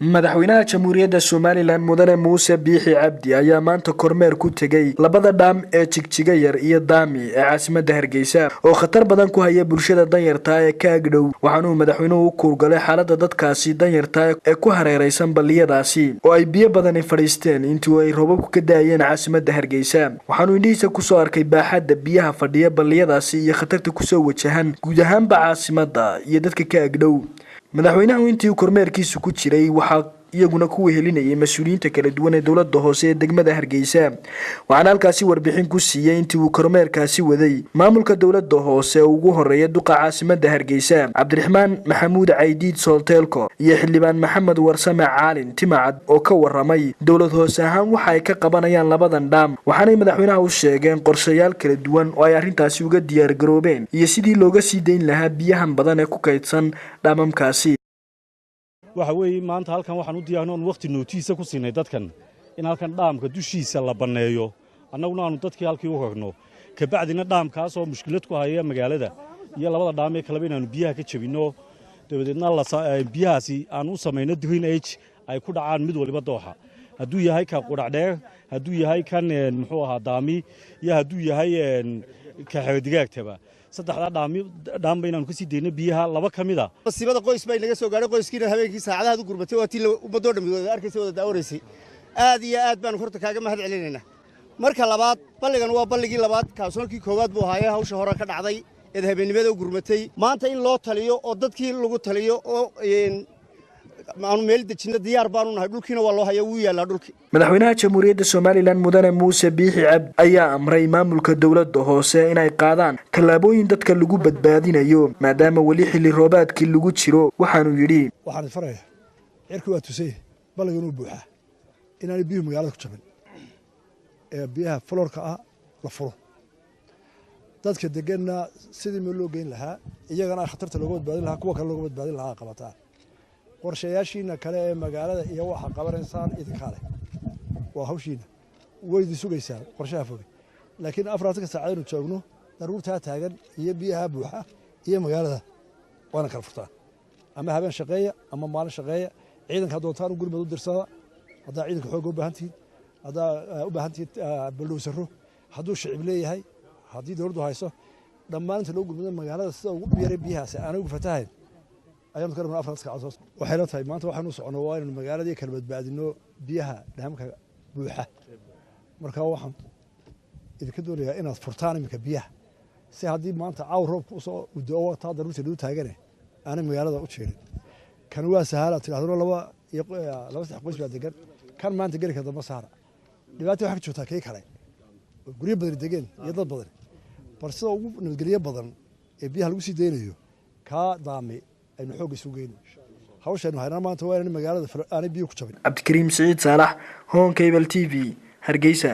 madaxweynaha jamhuuriyadda Soomaaliland mudane Muuse Biixi Cabdi ayaa maanta kormeer ku tagay labada dhaam ee Jigjiga Yar iyo Daami ee caasimadda Hargeysa oo khatar badan ku haya bulshada danyarta ee ka agdhow waxaanu madaxweynuhu u kuurgalay xaaladda dadkaasi danyarta ee ku hareeraysan baliyadaasi oo ay biyo badan fadhiisteen intii ay roobabku ka daayeen caasimadda Hargeysa waxaanu indhihiisa ku soo arkay baaxadda biyaha fadhiya baliyadaasi iyo khatarta ku soo wajahan guud ahaanba caasimadda iyo dadka ka agdhow madaxweynaha intii kormeerkiisu ku jiray waxa iyaguna ku wehelinayay mas'uuliyiinta kala duwan ee dawladda hoose ee degmada Hargeysa waxaana halkaasi warbixin ku siiyay intii uu kormeerkaasi waday maamulka dawladda hoose ugu horeeya duqa caasimadda Hargeysa Cabdiraxmaan Maxamuud Caydiid Solteelko iyo xildhibaan Maxamed Warsame Caalin Timacad oo ka waramay dawlad hoose ahaan waxa ay ka qabanayaan labadan dhaam waxaana madaxweynaha u sheegeen qorshayaal kala duwan oo ay arrintaasi uga diyaar garoobeen iyo sidii looga sii deyn lahaa biyahan badan ee ku kaydsan dhaamamkaasi waxa weeye maanta halkan waxaan u diyaarinoon waqti nootiisa ku siinay dadkan in halkan dhaamka dushiisa la baneeyo annaguna aanu dadkii halkii u hogno ka bacdina dhaamkaas oo mushkilad ku haya magaalada iyo labada dhaam ee kala inaanu biyaha ka jabino dabadeedna biyahaasi aan u sameeyno drainage ay ku dhacaan mid waliba dooxa hadduu yahay ka qudhacdheer hadduu yahay kan muxuu ahaa daami iyo hadduu yahay ka xeedigaagtaba saddexda dhaam baynaanu ka sii deynay biyaha laba kamida masiibada qoys bay naga soo gaaray qoyskiina habeenkii saacadaha u gurbatay waa tii umadoo dhamidooda arkaysa wada daawareysay aad iyo aad baan horta kaaga mahad celinaynaa marka labaad balligan waa balligii labaad kaasoonkii koowaad buu ahaayay hawsha hore ka dhacday ee habeenimada u gurmatay maanta in loo taliyo oo dadkii lagu taliyo oo aanu meel dejino diyaar baanu nahay dhulkiina waa loo hayaa wuu yaalaa dhulkii madaxweynaha jamhuuriyadda Soomaaliland mudane Muuse Biixi Cabdi ayaa amray maamulka dawladda hoose inay qaadaan tallaabooyin dadka lagu badbaadinayo maadaama wali xilli roobaadkii lagu jiro waxaanu yiri waxaan farayaa cirku waa tusay balligan uu buuxa inaan biyo magaalada ku jabin ee biyaha florka ah la furo dadka deganna sidii meel loo geyn lahaa iyagana khatarta looga badbaadin lahaa kuwa kale looga badbaadin lahaa qabataa qorshayaashiina kale ee magaalada iyo waxa qabanaysaan idinka leh waa hawshiina way sugaysaa qorshaha fog laakiin afraadka saacadna joogno daruurta taagan iyo biyaha buuxa iyo magaalada waana kala furtaa ama habeen shaqeeya ama maalin shaqeeya ciidanka doontaan gurmad u dirsada hadaa ciidanka xoog u baahantiin hadaa u baahantiin balowsaro haduu shicib leeyahay hadii dawladdu hayso dhammaanta loo gurmado magaalada sida ugu biyaray biyahaas aan ugu fatahayn ayaan ka rabnaa afraadka casos waxay la tahay maanta waxaanu soconaa waa in magaaladii kala badbaadino biyaha dhaamka buuxa marka waxaan idinka doonayaa inaad furtaan imika biyaha si haddii maanta caaw roobku u soo udoo taa daruurta lagu taagane aanay magaalada u jeerin kan waa sahala tiraahdo laba saddex qoys baa degan kan maanta gari ka damba saara dhibaato waxa ka joogtaa kay kale guryo badan degan iyo dad badan balse ugu nabadgelyo badan ee biyaha lagu sii deynayo ka daami aynu xoog isu geeyno hawshan waxayna maanta waa in magaalada aanay biyo ku jabin Cabdikariim Saciid Saalax Home Cable TV Hargeysa